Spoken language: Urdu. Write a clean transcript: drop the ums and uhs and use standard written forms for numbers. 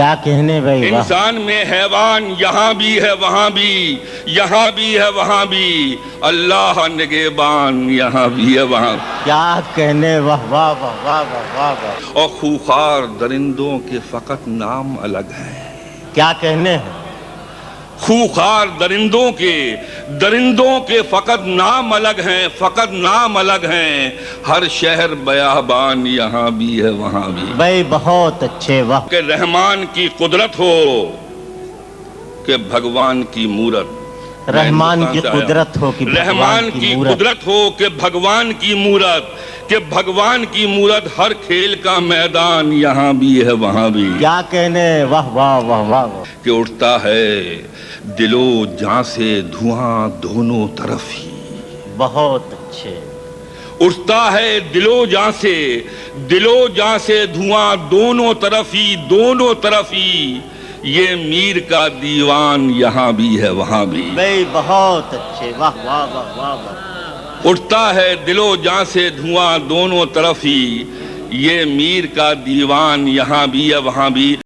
کیا کہنے بھائی، واہ انسان میں حیوان یہاں بھی ہے وہاں بھی، یہاں بھی ہے وہاں بھی، اللہ نگہبان یہاں بھی ہے وہاں بھی۔ کیا کہنے، واہ واہ واہ واہ واہ واہ واہ۔ اور خوخار درندوں کے فقط نام الگ ہے، کیا کہنے ہیں، خوخار درندوں کے فقط نام الگ ہیں، فقط نام الگ ہیں، ہر شہر بیابان یہاں بھی ہے وہاں بھی۔ بھائی بہت اچھے، واہ کہ رحمان کی قدرت ہو کہ بھگوان کی مورت، رحمان کی قدرت ہو کہ رحمان کی قدرت ہو کہ بھگوان کی مورت، کہ بھگوان کی مورت، ہر کھیل کا میدان یہاں بھی ہے وہاں بھی۔ کیا کہنے، واہ واہ واہ واہ واہ۔ کہ اٹھتا ہے دل و جاں سے دھواں دونوں طرف ہی، بہت اچھے، اٹھتا ہے دل و جاں سے دھواں دونوں طرف ہی، دونوں طرف ہی، یہ میر کا دیوان یہاں بھی ہے وہاں بھی۔ بھائی بہت اچھے، واہ واہ واہ واہ واہ۔ اٹھتا ہے دل و جاں سے دھواں دونوں طرف ہی، یہ میر کا دیوان یہاں بھی ہے وہاں بھی۔